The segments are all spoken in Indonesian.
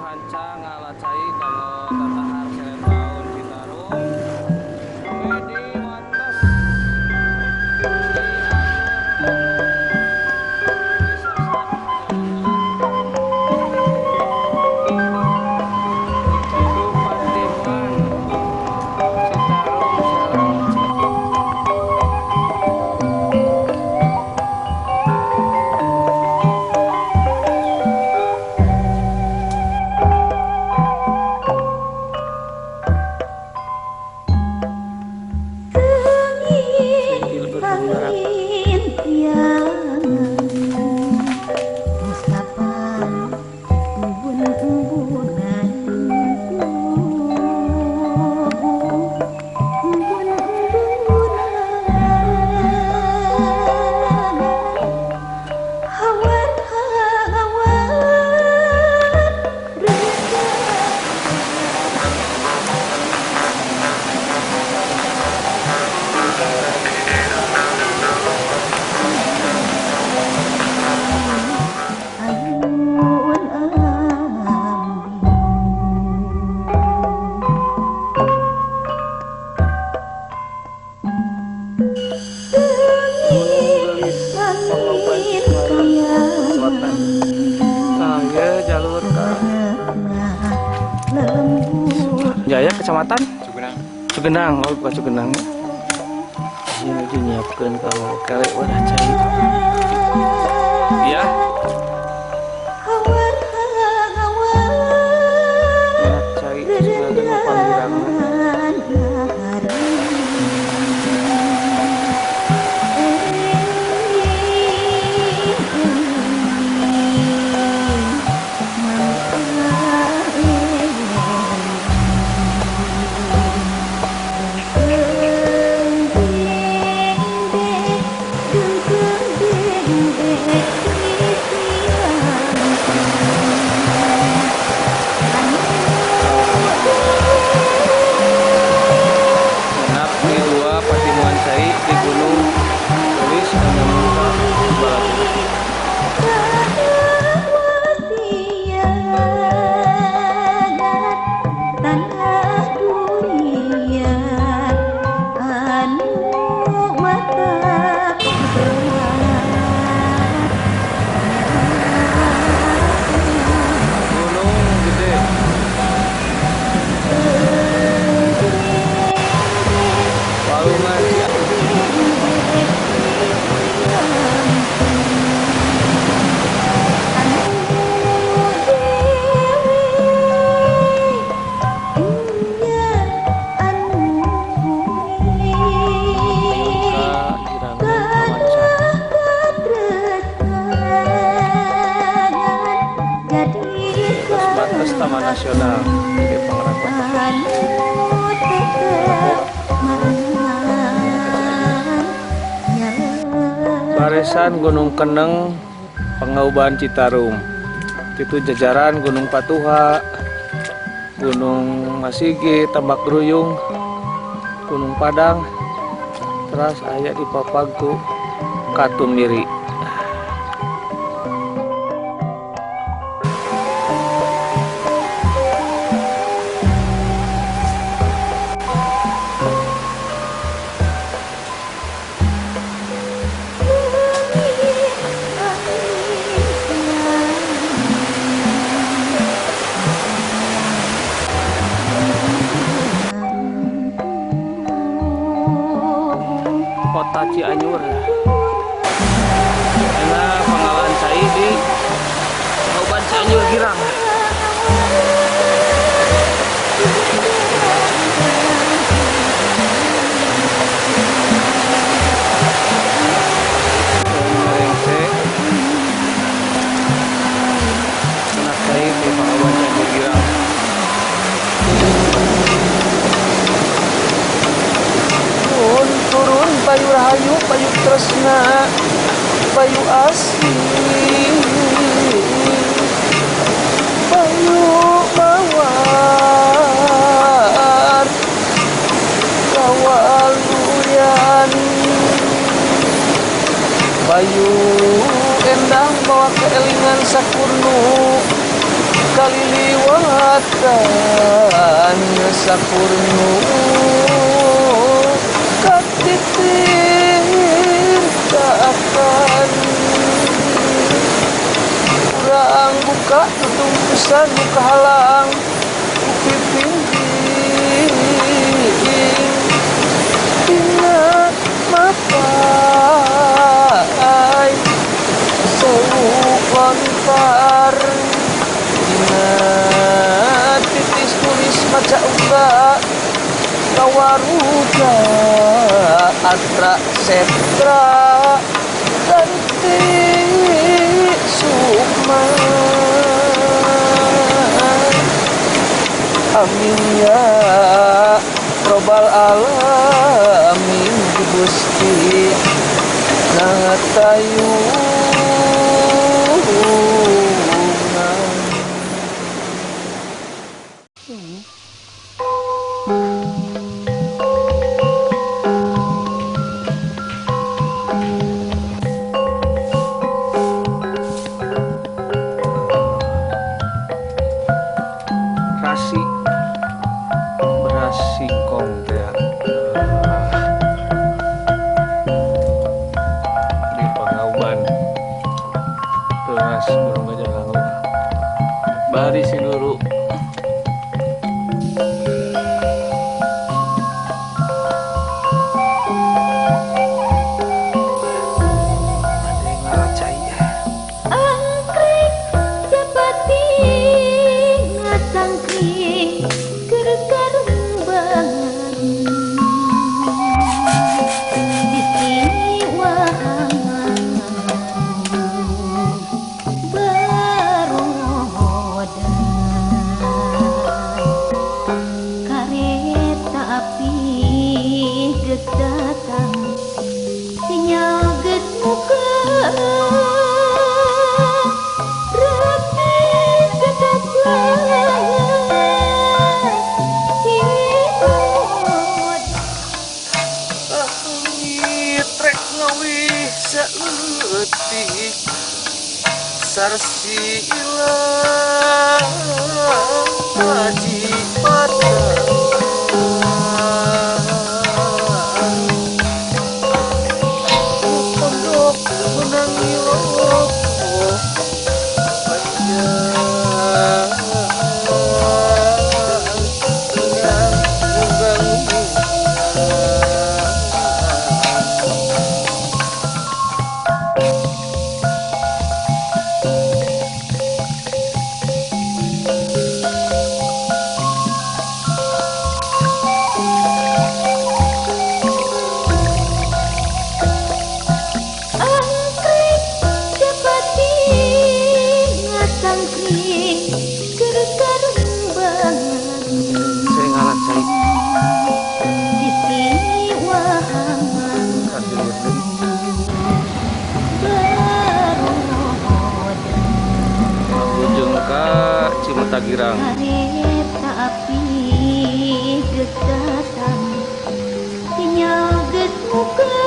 panca ngalacai kalau tatahar Serentaun Citarum di Wates Jaya Kecamatan Cugenang, oh bukan Cugenang. Ini lagi nyiapkan kalau kelek wadah cai. Iya. Ya cai sebagai panggilan. Taman Nasional di Pangrango. Barisan Gunung Keneng, Pangauban Citarum. Itu jajaran Gunung Patuha, Gunung Masigi, Tambak Gruyung, Gunung Padang, terus aya di Papagu, Katumiri. Kota Cianjur. Enak pengalaman saya di Kabupaten Cianjur Girang. Enak saya di Kabupaten Cianjur Girang. Turun Bayu Rahayu, Bayu Tresna, Bayu Asih, Bayu Mawar, Kawaluyan, Bayu Endang bawa keelingan Sakurnu, Kaliliwang matanya sakurnu katitir akan kurang buka tutung besar buka halang upi pinggir dina mapai sewu kontar dina titis tulis maca uga kawaruga atra setra ganti sukma amin ya robbal alamin Gusti natayungan. Berasi kongkea di Pangauban Tunas Burung Gajah Langu bari si dulu sarsi ilah haji pada pondok menangi loko panjang yang mengganggu. Girang kereta api geus datang sinyal geus muka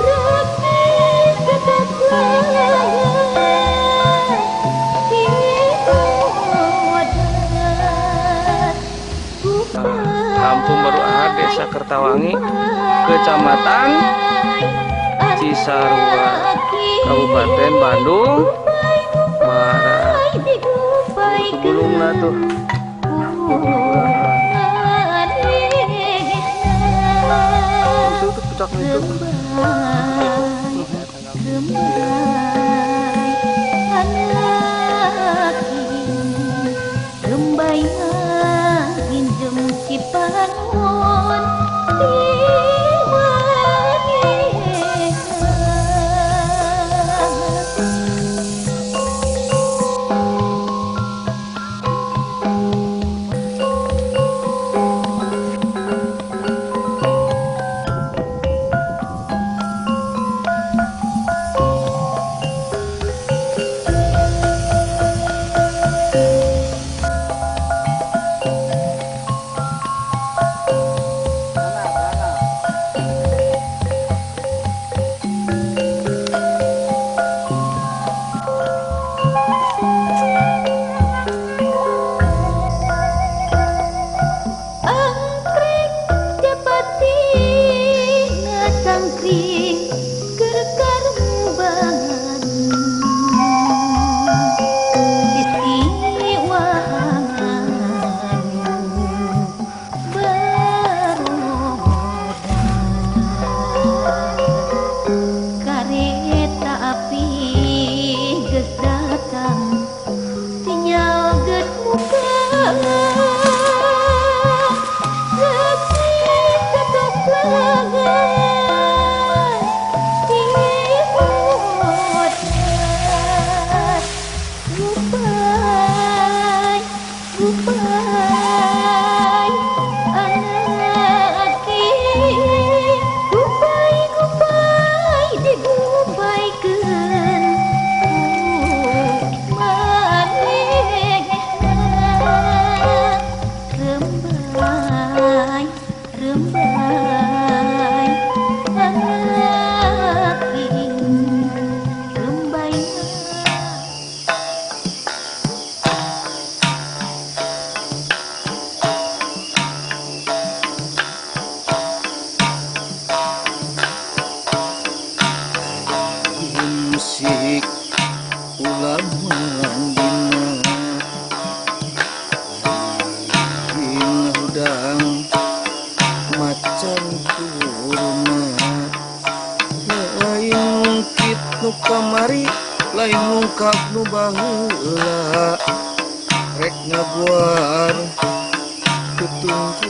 rapi tetap Kampung Baru Ahad Desa Kertawangi Kecamatan Cisarua Kabupaten Bandung Bulungna tuh itu pucak itu ulah manggina dina hudang macan turuna lain ngungkit nu kamari lain ngungkap nu baheula rek ngabuar tutungku